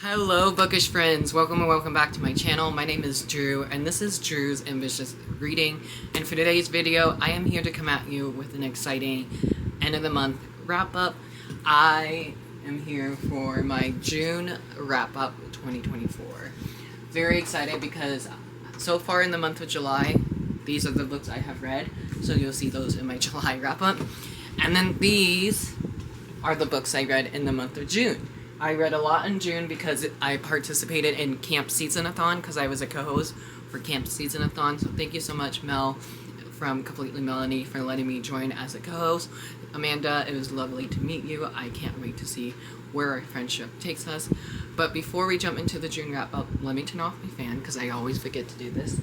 Hello bookish friends, welcome and welcome back to my channel. My name is Drew and this is Drew's Ambitious Reading, and for today's video I am here to come at you with an exciting end of the month wrap up. I am here for my June wrap up 2024. Very excited because so far in the month of July these are the books I have read, so you'll see those in my July wrap up, and then these are the books I read in the month of June. I read a lot in June because I participated in Camp Seasonathon because I was a co-host for Camp Seasonathon. So thank you so much, Mel, from Completely Melanie, for letting me join as a co-host. Amanda, it was lovely to meet you. I can't wait to see where our friendship takes us. But before we jump into the June wrap-up, let me turn off my fan because I always forget to do this.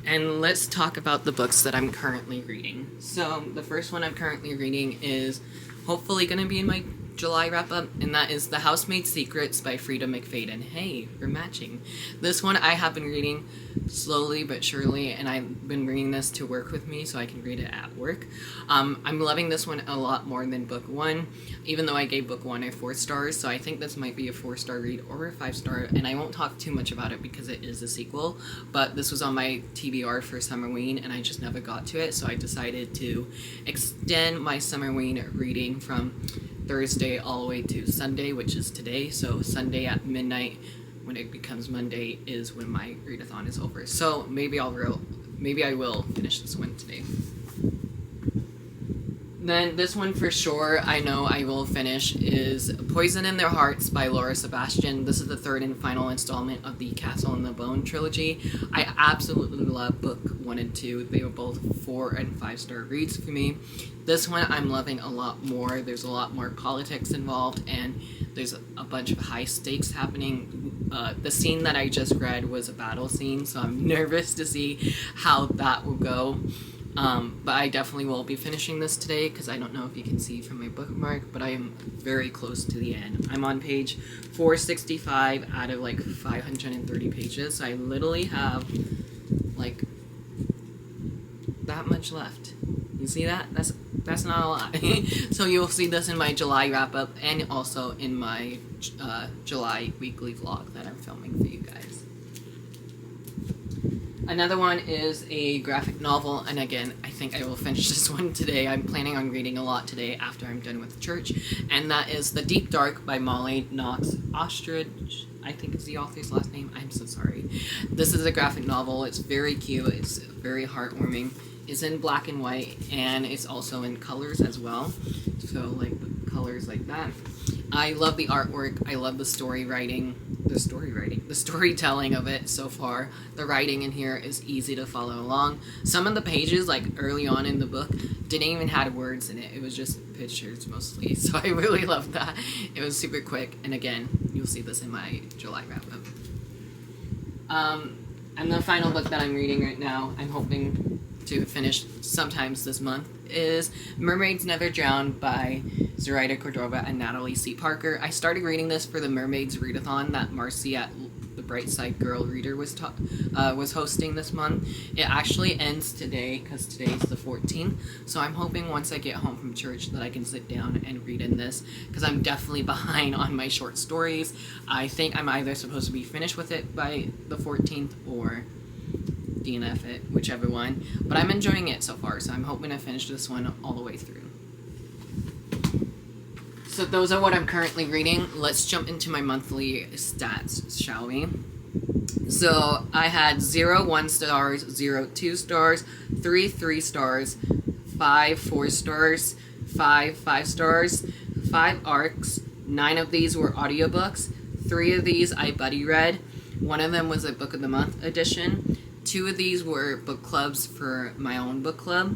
And let's talk about the books that I'm currently reading. So the first one I'm currently reading is hopefully going to be in my July wrap-up, and that is The Housemaid Secrets by Frida McFadden. Hey, we're matching. This one I have been reading slowly but surely, and I've been bringing this to work with me so I can read it at work. I'm loving this one a lot more than book one, even though I gave book one a 4 stars, so I think this might be a 4-star read or a 5-star, and I won't talk too much about it because it is a sequel, but this was on my TBR for Summerween, and I just never got to it, so I decided to extend my Summerween reading from Thursday all the way to Sunday, which is today. So Sunday at midnight, when it becomes Monday, is when my readathon is over. So maybe I will finish this one today. Then this one for sure I know I will finish is Poison in Their Hearts by Laura Sebastian. This is the 3rd and final installment of the Castle in the Bone trilogy. I absolutely love book 1 and 2. They were both 4 and 5-star reads for me. This one I'm loving a lot more. There's a lot more politics involved, and there's a bunch of high stakes happening. The scene that I just read was a battle scene, so I'm nervous to see how that will go. But I definitely will be finishing this today because I don't know if you can see from my bookmark, but I am very close to the end. I'm on page 465 out of like 530 pages, so I literally have like that much left. You see that? That's not a lot. So you'll see this in my July wrap up and also in my July weekly vlog that I'm filming for you guys. Another one is a graphic novel, and again, I think I will finish this one today. I'm planning on reading a lot today after I'm done with church, and that is The Deep Dark by Molly Knox Ostrich. I think it's the author's last name. I'm so sorry. This is a graphic novel. It's very cute. It's very heartwarming. It's in black and white, and it's also in colors as well. So, like, colors like that. I love the artwork. I love the storytelling of it so far. The writing in here is easy to follow along. Some of the pages, like early on in the book, didn't even have words in it. It was just pictures mostly. So I really loved that. It was super quick. And again, you'll see this in my July wrap up. And the final book that I'm reading right now, I'm hoping to finish sometimes this month, is Mermaids Never Drown by Zoraida Cordova and Natalie C. Parker. I started reading this for the Mermaids readathon that Marcy at the Brightside Girl Reader was hosting this month. It actually ends today because today's the 14th, so I'm hoping once I get home from church that I can sit down and read in this because I'm definitely behind on my short stories. I think I'm either supposed to be finished with it by the 14th or DNF it, whichever one, but I'm enjoying it so far, so I'm hoping to finish this one all the way through. So those are what I'm currently reading. Let's jump into my monthly stats, shall we? So I had 0 1 stars, 0 2 stars, 3 3 stars, 5 4 stars, 5 5 stars, 5 arcs. 9 of these were audiobooks. 3 of these I buddy read. 1 of them was a book of the month edition. 2 of these were book clubs for my own book club.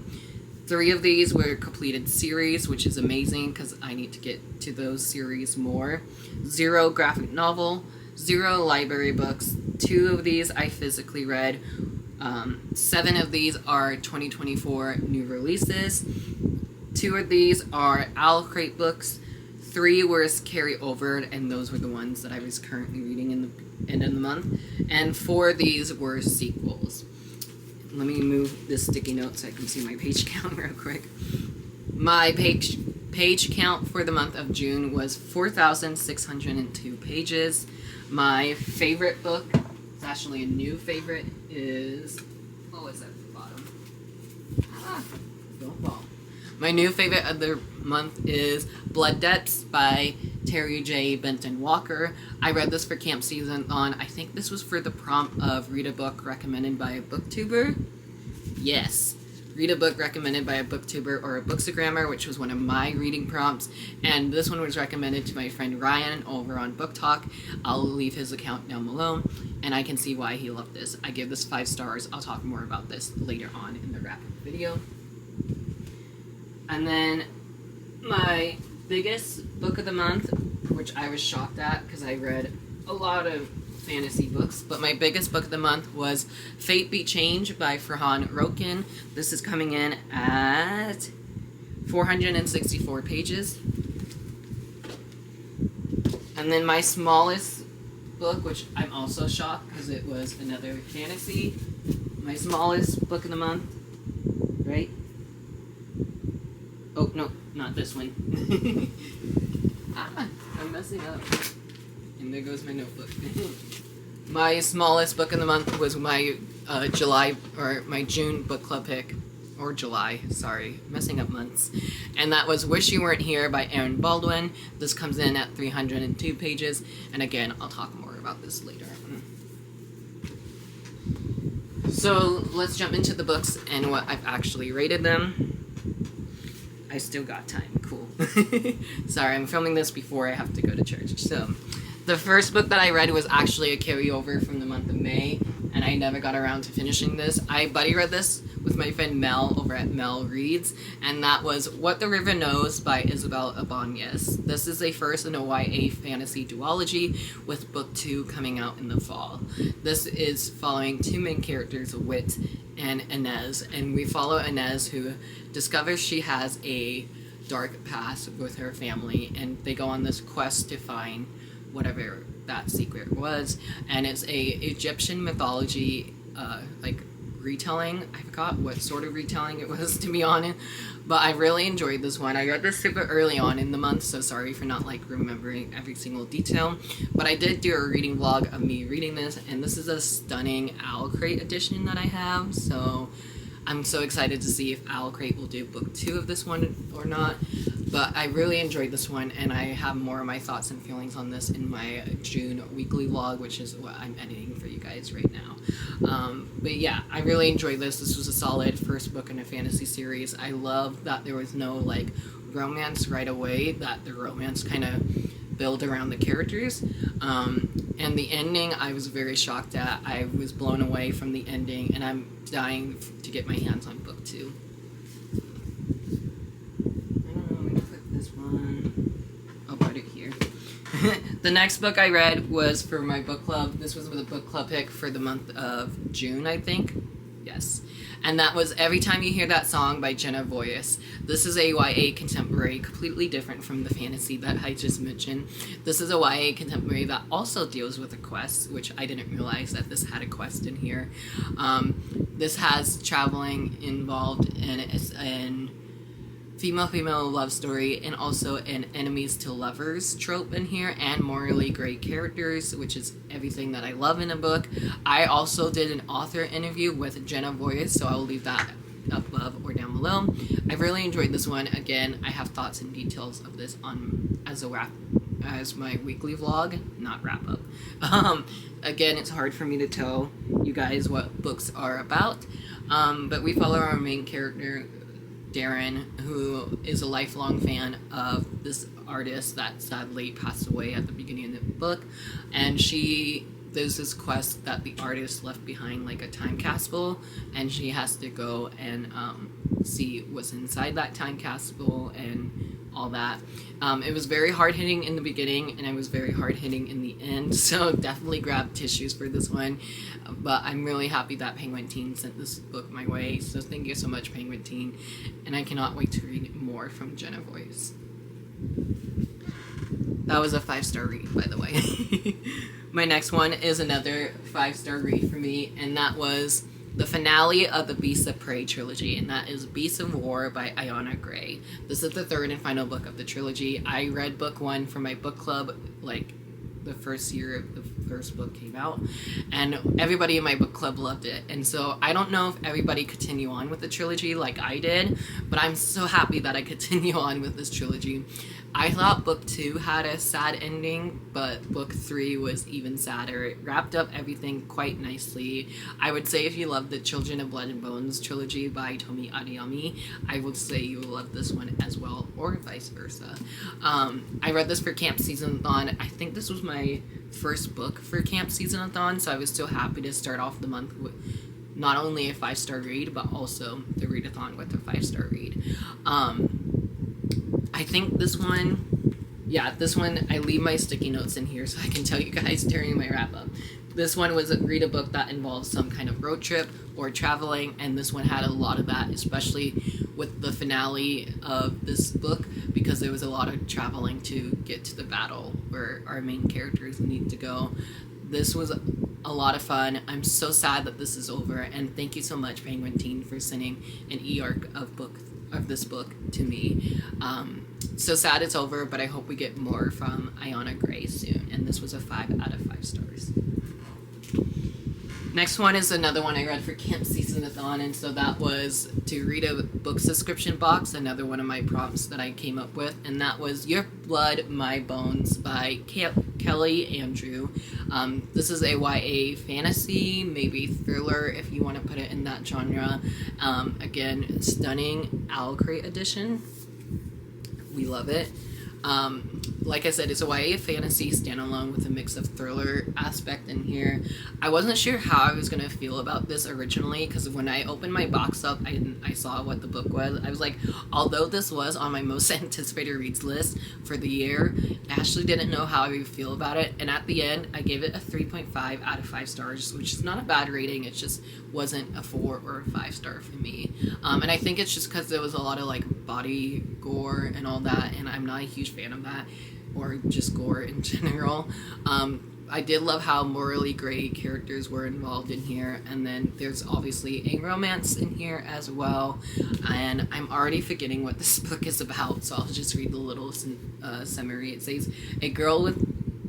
3 of these were completed series, which is amazing because I need to get to those series more. 0 graphic novel, 0 library books. 2 of these I physically read. 7 of these are 2024 new releases. 2 of these are owlcarate books. 3 were carryover, and those were the ones that I was currently reading in the end of the month. And 4 of these were sequels. Let me move this sticky note so I can see my page count real quick. My page page count for the month of June was 4,602 pages. My favorite book, it's actually a new favorite, is, what was that at the bottom? Don't fall. My new favorite of the month is Blood Debts by Terry J. Benton Walker. I read this for Camp Seasonathon. I think this was for the prompt of read a book recommended by a booktuber. Yes. Read a book recommended by a booktuber or a bookstagrammer, which was one of my reading prompts. And this one was recommended to my friend Ryan over on Book Talk. I'll leave his account down below, and I can see why he loved this. I give this 5 stars. I'll talk more about this later on in the wrap-up video. And then my biggest book of the month, which I was shocked at because I read a lot of fantasy books, but my biggest book of the month was Fate Be Changed by Farhan Rokin. This is coming in at 464 pages. And then my smallest book, which I'm also shocked because it was another fantasy, my smallest book of the month, right? Oh, no, not this one. I'm messing up. And there goes my notebook. My smallest book of the month was my my June book club pick. Or July, sorry, messing up months. And that was Wish You Weren't Here by Aaron Baldwin. This comes in at 302 pages. And again, I'll talk more about this later. So let's jump into the books and what I've actually rated them. I still got time. Cool. Sorry, I'm filming this before I have to go to church. So, the first book that I read was actually a carryover from the month of May, and I never got around to finishing this. I buddy read this with my friend Mel over at Mel Reads, and that was What the River Knows by Isabel Ibanez. This is a first in a YA fantasy duology, with book 2 coming out in the fall. This is following 2 main characters, Wit and Inez, and we follow Inez, who discovers she has a dark past with her family, and they go on this quest to find whatever that secret was, and it's a Egyptian mythology retelling. I forgot what sort of retelling it was, to be honest, but I really enjoyed this one. I read this super early on in the month, so sorry for not remembering every single detail, but I did do a reading vlog of me reading this, and this is a stunning owlcarate edition that I have, so I'm so excited to see if owlcarate will do book 2 of this one or not. But I really enjoyed this one, and I have more of my thoughts and feelings on this in my June weekly vlog, which is what I'm editing for you guys right now. But yeah, I really enjoyed this. This was a solid first book in a fantasy series. I love that there was no romance right away, that the romance kind of build around the characters. And the ending, I was very shocked at. I was blown away from the ending, and I'm dying to get my hands on book 2. I'll put it here. The next book I read was for my book club. This was the book club pick for the month of June, I think. Yes. And that was Every Time You Hear That Song by Jenna Voyes. This is a YA contemporary, completely different from the fantasy that I just mentioned. This is a YA contemporary that also deals with a quest, which I didn't realize that this had a quest in here. This has traveling involved, and it's an female love story, and also an enemies to lovers trope in here, and morally great characters, which is everything that I love in a book. I also did an author interview with Jenna Voyes, so I'll leave that up above or down below. I really enjoyed this one. Again, I have thoughts and details of this on as my weekly vlog, not wrap up. Again, it's hard for me to tell you guys what books are about, but we follow our main character, Darren, who is a lifelong fan of this artist that sadly passed away at the beginning of the book, and there's this quest that the artist left behind, a time capsule, and she has to go and see what's inside that time capsule and all that. It was very hard-hitting in the beginning, and I was very hard-hitting in the end, so definitely grab tissues for this one. But I'm really happy that Penguin Teen sent this book my way, so thank you so much, Penguin Teen, and I cannot wait to read more from Jenna Voyes. That was a 5-star read, by the way. My next one is another 5-star read for me, and that was the finale of the Beasts of Prey trilogy, and that is Beasts of War by Iona Gray. This is the third and final book of the trilogy. I read book 1 for my book club, like, the first year the first book came out, and everybody in my book club loved it. And so I don't know if everybody continue on with the trilogy like I did, but I'm so happy that I continue on with this trilogy. I thought book 2 had a sad ending, but book 3 was even sadder. It wrapped up everything quite nicely. I would say if you love the Children of Blood and Bones trilogy by Tomi Adeyemi, I would say you will love this one as well, or vice versa. I read this for Camp Seasonathon. I think this was my first book for Camp Seasonathon, so I was still happy to start off the month with not only a 5-star read, but also the readathon with a 5-star read. I think this one, I leave my sticky notes in here so I can tell you guys during my wrap-up. This one was read a book that involves some kind of road trip or traveling, and this one had a lot of that, especially with the finale of this book, because there was a lot of traveling to get to the battle where our main characters need to go. This was a lot of fun. I'm so sad that this is over, and thank you so much, Penguin Teen, for sending an e-arc of this book to me. So sad it's over, but I hope we get more from Iona Gray soon, and this was a 5 out of 5 stars. Next one is another one I read for Camp Seasonathon, and so that was to read a book subscription box, another one of my prompts that I came up with, and that was Your Blood, My Bones by Kelly Andrew. This is a YA fantasy, maybe thriller if you want to put it in that genre. Again, stunning owlcarate edition. We love it. Like I said, it's a YA fantasy standalone with a mix of thriller aspect in here. I wasn't sure how I was going to feel about this originally, because when I opened my box up, I saw what the book was. I was like, although this was on my most anticipated reads list for the year, I actually didn't know how I would feel about it. And at the end, I gave it a 3.5 out of 5 stars, which is not a bad rating. It just wasn't a 4 or a 5 star for me. And I think it's just because there was a lot of like body gore and all that, and I'm not a huge fan of that, or just gore in general. I did love how morally gray characters were involved in here, and then there's obviously a romance in here as well, and I'm already forgetting what this book is about, so I'll just read the little summary. It says, a girl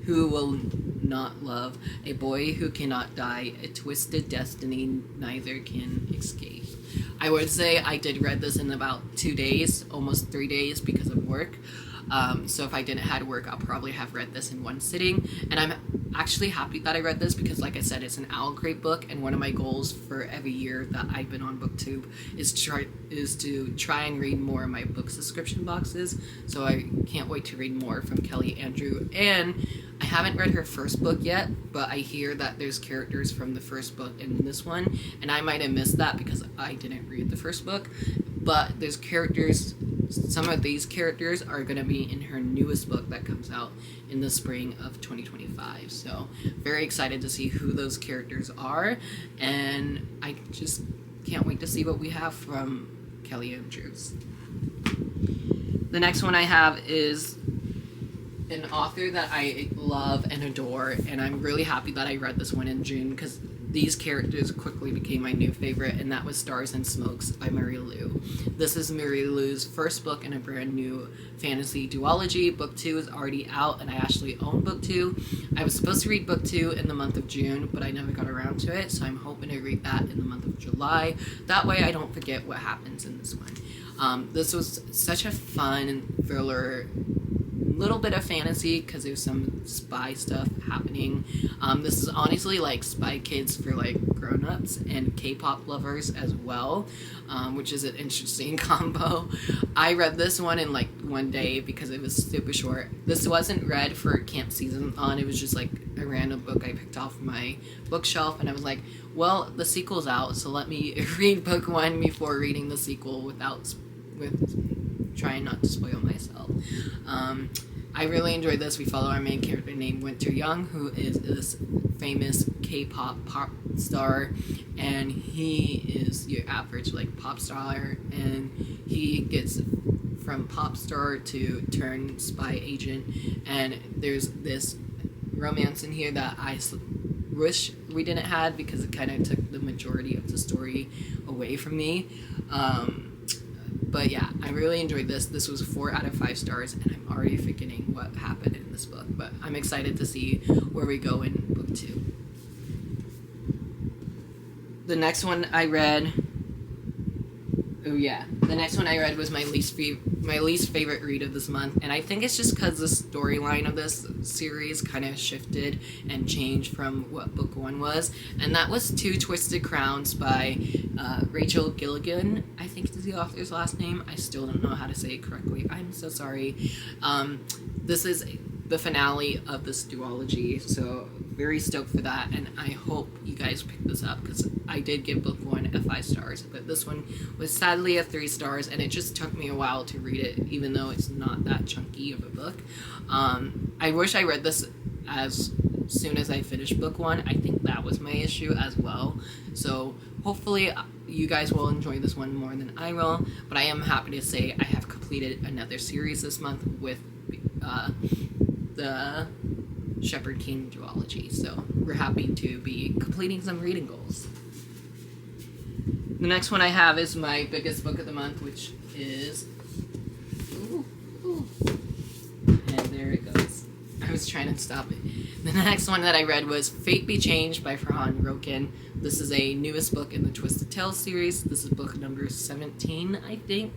who will not love, a boy who cannot die, a twisted destiny neither can escape. I would say I did read this in about 2 days, almost 3 days because of work. So if I didn't have work, I'll probably have read this in one sitting. And I'm actually happy that I read this because, like I said, it's an owlcarate book, and one of my goals for every year that I've been on BookTube is to try and read more of my book subscription boxes. So I can't wait to read more from Kelly Andrew. And I haven't read her first book yet, but I hear that there's characters from the first book in this one, and I might have missed that because I didn't read the first book. But there's characters, some of these characters are going to be in her newest book that comes out in the spring of 2025. So very excited to see who those characters are, and I just can't wait to see what we have from Kelly Andrews. The next one I have is an author that I love and adore, and I'm really happy that I read this one in June because these characters quickly became my new favorite, and that was Stars and Smokes by Marie Lu. This is Marie Lu's first book in a brand new fantasy duology. Book 2 is already out, and I actually own Book 2. I was supposed to read Book 2 in the month of June, but I never got around to it, so I'm hoping to read that in the month of July. That way I don't forget what happens in this one. This was such a fun thriller, little bit of fantasy because there's some spy stuff happening. This is honestly like Spy Kids for like grown-ups and K-pop lovers as well, which is an interesting combo. I read this one in like one day because it was super short. This wasn't read for Camp Seasonathon. It was just like a random book I picked off my bookshelf, and I was like, well, the sequel's out, so let me read book 1 before reading the sequel with trying not to spoil myself. I really enjoyed this. We follow our main character named Winter Young, who is this famous K-pop pop star, and he is your average like pop star, and he gets from pop star to turn spy agent, and there's this romance in here that I wish we didn't had, because it kind of took the majority of the story away from me. But yeah, I really enjoyed this. This was 4 out of 5 stars, and I'm already forgetting what happened in this book, but I'm excited to see where we go in book 2. The next one I read was my least favorite read of this month, and I think it's just because the storyline of this series kind of shifted and changed from what book 1 was, and that was Two Twisted Crowns by Rachel Gilligan, I think is the author's last name. I still don't know how to say it correctly. I'm so sorry. This is the finale of this duology, so very stoked for that, and I hope you guys pick this up, because I did give book 1 a 5 stars, but this one was sadly a 3 stars, and it just took me a while to read it, even though it's not that chunky of a book. I wish I read this as soon as I finished book 1. I think that was my issue as well, so hopefully you guys will enjoy this one more than I will, but I am happy to say I have completed another series this month with the Shepherd King duology, so we're happy to be completing some reading goals. The next one I have is my biggest book of the month, which is and there it goes. I was trying to stop it. The next one that I read was Fate Be Changed by Farhan Rokin. This is a newest book in the Twisted Tales series. This is book number 17, I think.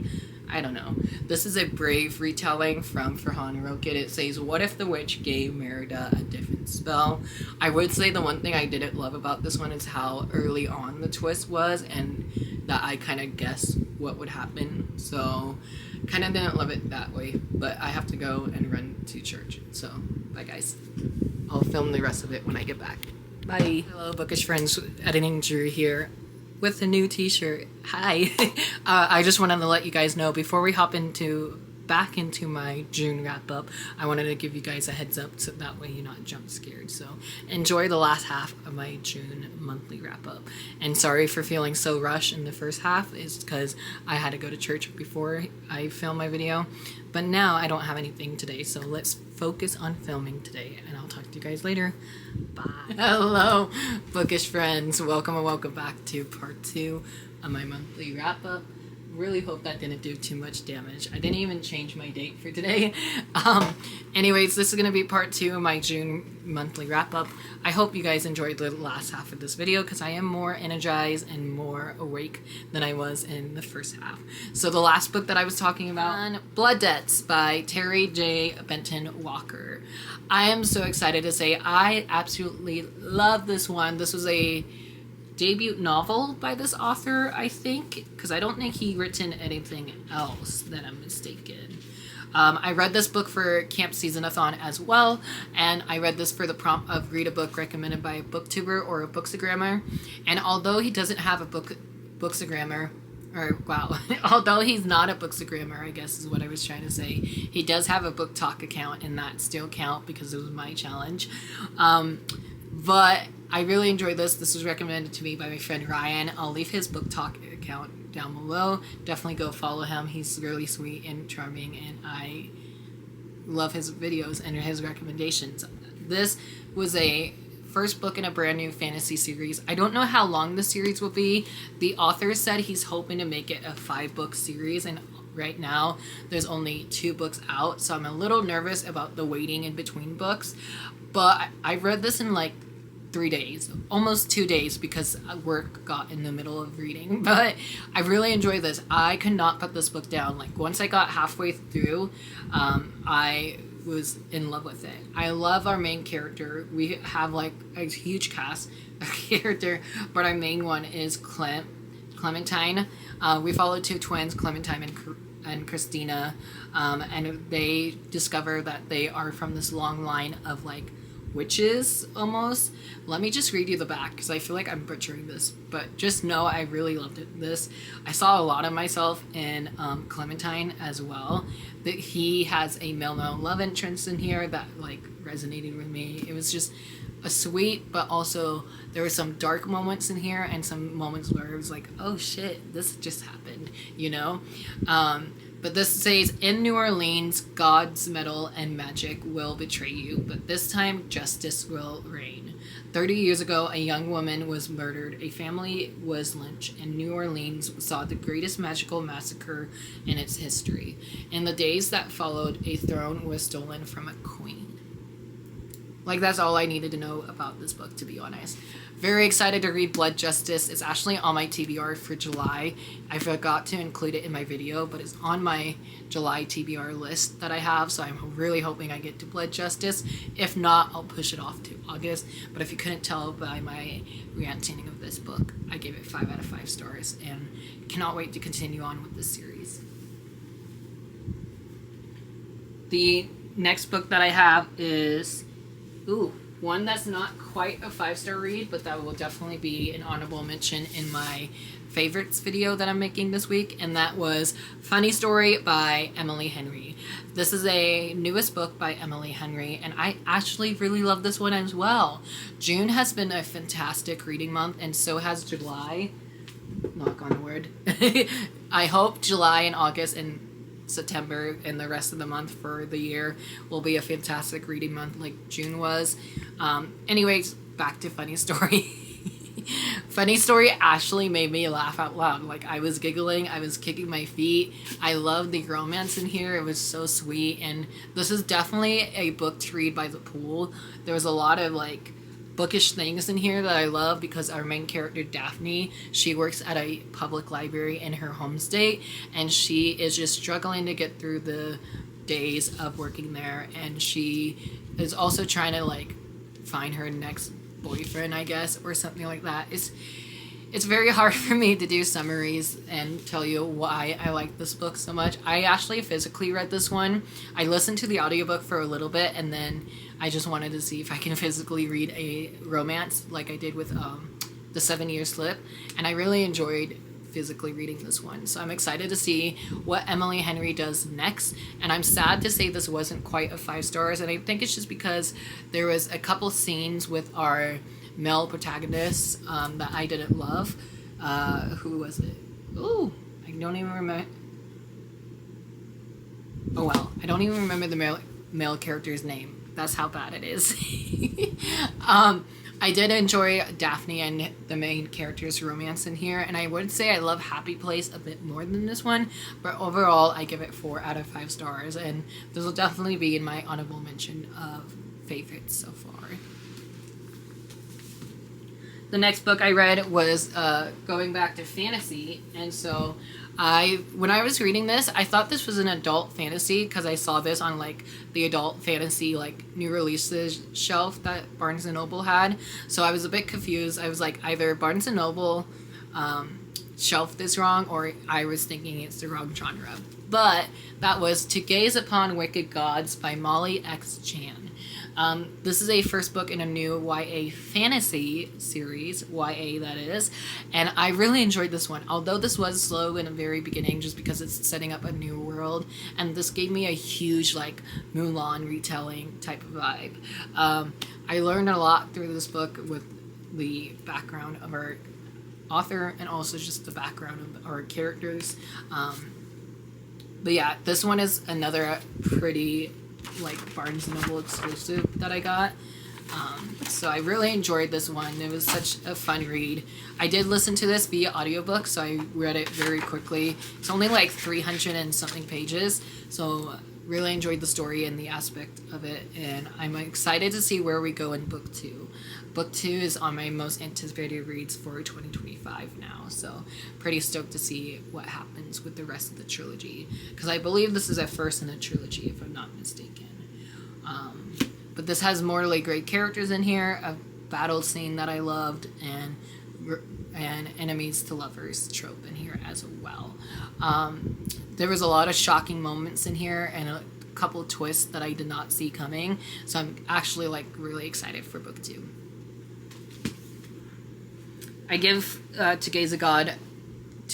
I don't know. This is a brave retelling from Farhan Rokin. It says, what if the witch gave Merida a different spell? I would say the one thing I didn't love about this one is how early on the twist was, and that I kind of guessed what would happen. So, kind of didn't love it that way. But I have to go and run to church. So, bye guys. I'll film the rest of it when I get back. Bye. Hello, bookish friends. Editing Drew here with a new t-shirt. Hi. I just wanted to let you guys know before we hop back into my June wrap up, I wanted to give you guys a heads up so that way you're not jump scared. So enjoy the last half of my June monthly wrap up. And sorry for feeling so rushed in the first half, is because I had to go to church before I filmed my video. But now I don't have anything today, so let's focus on filming today, and I'll talk to you guys later. Bye. Hello, bookish friends. Welcome and welcome back to part 2 of my monthly wrap up. Really hope that didn't do too much damage. I didn't even change my date for today. Anyways, this is going to be part 2 of my June monthly wrap up. I hope you guys enjoyed the last half of this video, because I am more energized and more awake than I was in the first half. So the last book that I was talking about, Blood Debts by Terry J. Benton Walker. I am so excited to say I absolutely love this one. This was a debut novel by this author, I think, because I don't think he written anything else that I'm mistaken. I read this book for Camp Seasonathon as well, and I read this for the prompt of read a book recommended by a booktuber or a bookstagrammer. And although he doesn't have a bookstagrammer, or wow, although he's not a bookstagrammer, I guess is what I was trying to say, he does have a book talk account, and that still count because it was my challenge. But I really enjoyed this. This was recommended to me by my friend Ryan. I'll leave his book talk account down below. Definitely go follow him. He's really sweet and charming, and I love his videos and his recommendations. This was a first book in a brand new fantasy series. I don't know how long the series will be. The author said he's hoping to make it a 5-book series, and right now there's only 2 books out, so I'm a little nervous about the waiting in between books. But I read this in like 3 days, almost 2 days, because work got in the middle of reading. But I really enjoyed this. I could not put this book down. Like, once I got halfway through, I was in love with it. I love our main character. We have like a huge cast of character, but our main one is Clementine. We follow 2 twins, Clementine and Christina, and they discover that they are from this long line of like witches almost. Let me just read you the back, because I feel like I'm butchering this, but just know I really loved this. I saw a lot of myself in Clementine as well. That he has a male love entrance in here that like resonated with me. It was just a sweet, but also there were some dark moments in here and some moments where it was like, oh shit, this just happened, you know? But this says, in New Orleans, God's metal and magic will betray you, but this time justice will reign. 30 years ago, a young woman was murdered, a family was lynched, and New Orleans saw the greatest magical massacre in its history. In the days that followed, a throne was stolen from a queen. Like, that's all I needed to know about this book, to be honest. Very excited to read Blood Justice. It's actually on my TBR for July. I forgot to include it in my video, but it's on my July TBR list that I have, so I'm really hoping I get to Blood Justice. If not, I'll push it off to August. But if you couldn't tell by my ranting of this book, I gave it 5 out of 5 stars, and cannot wait to continue on with this series. The next book that I have is... one that's not quite a 5-star read, but that will definitely be an honorable mention in my favorites video that I'm making this week, and that was Funny Story by Emily Henry. This is a newest book by Emily Henry, and I actually really love this one as well. June has been a fantastic reading month, and so has July. Knock on wood. I hope July and August and September and the rest of the month for the year will be a fantastic reading month like June was. Anyways, back to Funny Story. Funny Story actually made me laugh out loud. Like, I was giggling, I was kicking my feet. I love the romance in here. It was so sweet, and this is definitely a book to read by the pool. There was a lot of like bookish things in here that I love, because our main character Daphne, she works at a public library in her home state, and she is just struggling to get through the days of working there, and she is also trying to like find her next boyfriend, I guess, or something like that. It's very hard for me to do summaries and tell you why I like this book so much. I actually physically read this one. I listened to the audiobook for a little bit, and then I just wanted to see if I can physically read a romance like I did with The 7-Year Slip, and I really enjoyed physically reading this one. So I'm excited to see what Emily Henry does next, and I'm sad to say this wasn't quite a 5 stars, and I think it's just because there was a couple scenes with our male protagonists that I didn't love. Who was it? Ooh, I don't even remember. Oh well, I don't even remember the male character's name. That's how bad it is. I did enjoy Daphne and the main character's romance in here, and I would say I love Happy Place a bit more than this one, but overall I give it 4 out of 5 stars, and this will definitely be in my honorable mention of favorites so far. The next book I read was going back to fantasy, and so when I was reading this, I thought this was an adult fantasy because I saw this on like the adult fantasy like new releases shelf that Barnes & Noble had. So I was a bit confused. I was like, either Barnes & Noble shelved this wrong, or I was thinking it's the wrong genre. But that was To Gaze Upon Wicked Gods by Molly X. Chan. This is a first book in a new YA fantasy series, YA that is, and I really enjoyed this one, although this was slow in the very beginning just because it's setting up a new world, and this gave me a huge like Mulan retelling type of vibe. I learned a lot through this book with the background of our author and also just the background of our characters. But yeah, this one is another pretty like Barnes & Noble exclusive that I got. So I really enjoyed this one. It was such a fun read. I did listen to this via audiobook, so I read it very quickly. It's only like 300 and something pages, so really enjoyed the story and the aspect of it, and I'm excited to see where we go in book 2. Book 2 is on my most anticipated reads for 2025 now, so pretty stoked to see what happens with the rest of the trilogy, because I believe this is a first in a trilogy if I'm not mistaken. But this has more like great characters in here, a battle scene that I loved, and enemies to lovers trope in here as well. There was a lot of shocking moments in here and a couple twists that I did not see coming, so I'm actually like really excited for book 2. I give To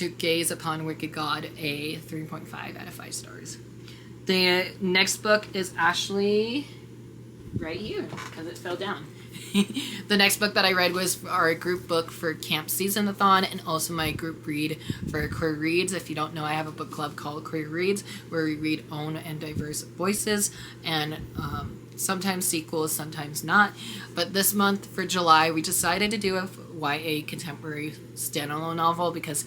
Gaze Upon Wicked God a 3.5 out of 5 stars. The next book is actually right here because it fell down. The next book that I read was our group book for Camp Seasonathon, and also my group read for Queer Reads. If you don't know, I have a book club called Queer Reads, where we read own and diverse voices, and sometimes sequels, sometimes not. But this month for July, we decided to do a YA contemporary standalone novel, because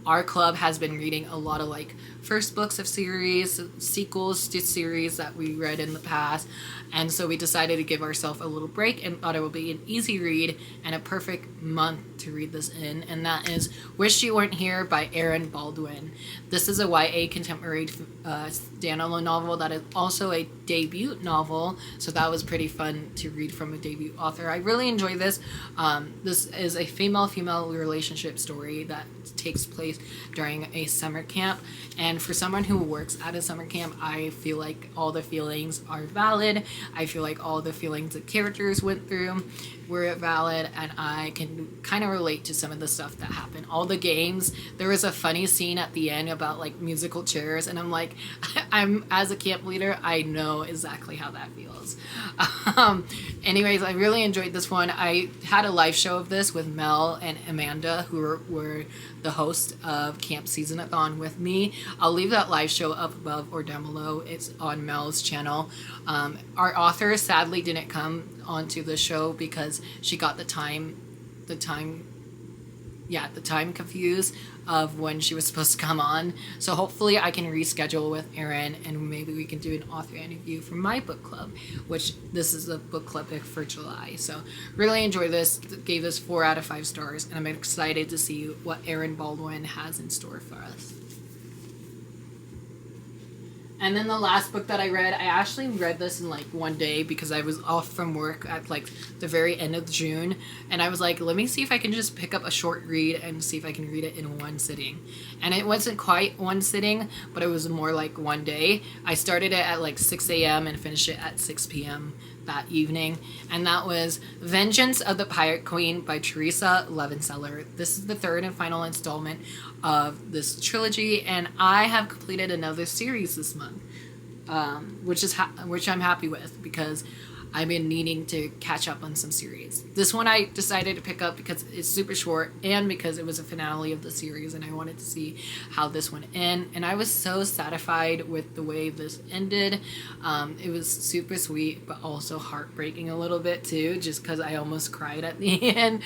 our club has been reading a lot of like first books of series, sequels to series that we read in the past, and so we decided to give ourselves a little break and thought it would be an easy read and a perfect month to read this in, and that is Wish You Weren't Here by Erin Baldwin. This is a YA contemporary standalone novel that is also a debut novel, so that was pretty fun to read from a debut author. I really enjoy this. This is a female-female relationship story that takes place during a summer camp, and for someone who works at a summer camp, I feel like all the feelings are valid. I feel like all the feelings the characters went through were valid, and I can kind of relate to some of the stuff that happened. All the games, there was a funny scene at the end about like musical chairs, and I'm like, I'm as a camp leader, I know exactly how that feels. Anyways, I really enjoyed this one. I had a live show of this with Mel and Amanda, who were the host of Camp Seasonathon with me. I'll leave that live show up above or down below. It's on Mel's channel. Our author sadly didn't come onto the show because she got the time confused of when she was supposed to come on. So hopefully I can reschedule with Erin, and maybe we can do an author interview for my book club, which this is the book club pick for July. So really enjoy this. Gave this 4 out of 5 stars, and I'm excited to see what Erin Baldwin has in store for us. And then the last book that I read, I actually read this in like one day because I was off from work at like the very end of June. And I was like, let me see if I can just pick up a short read and see if I can read it in one sitting. And it wasn't quite one sitting, but it was more like one day. I started it at like 6 a.m. and finished it at 6 p.m. that evening. And that was Vengeance of the Pirate Queen by Teresa Levenseller. This is the 3rd and final installment of this trilogy, and I have completed another series this month, which I'm happy with because I've been needing to catch up on some series. This one I decided to pick up because it's super short and because it was a finale of the series, and I wanted to see how this one ended, and I was so satisfied with the way this ended. It was super sweet, but also heartbreaking a little bit too, just because I almost cried at the end.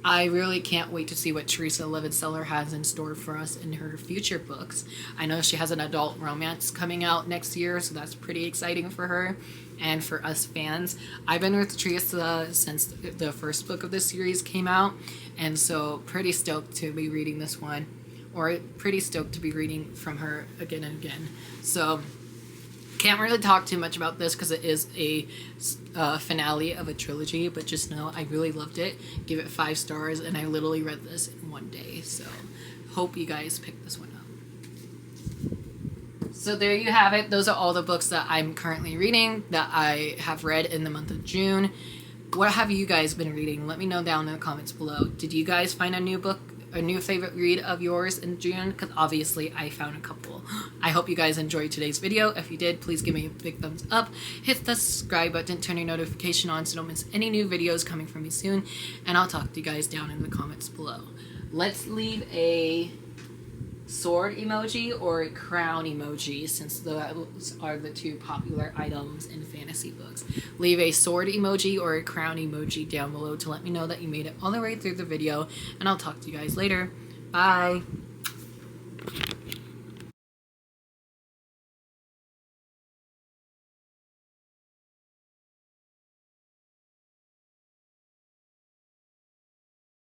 I really can't wait to see what Teresa Levenseller has in store for us in her future books. I know she has an adult romance coming out next year, so that's pretty exciting for her and for us fans. I've been with Teresa since the first book of this series came out, and so pretty stoked to be reading this one, or pretty stoked to be reading from her again and again. So can't really talk too much about this because it is a finale of a trilogy, but just know I really loved it. Give it 5 stars, and I literally read this in one day, so hope you guys pick this one up. So there you have it. Those are all the books that I'm currently reading that I have read in the month of June. What have you guys been reading? Let me know down in the comments below. Did you guys find a new book, a new favorite read of yours in June? Because obviously I found a couple. I hope you guys enjoyed today's video. If you did, please give me a big thumbs up. Hit the subscribe button, turn your notification on so don't miss any new videos coming from me soon. And I'll talk to you guys down in the comments below. Let's leave a sword emoji or a crown emoji, since those are the 2 popular items in fantasy books. Leave a sword emoji or a crown emoji down below to let me know that you made it all the way through the video, and I'll talk to you guys later. Bye!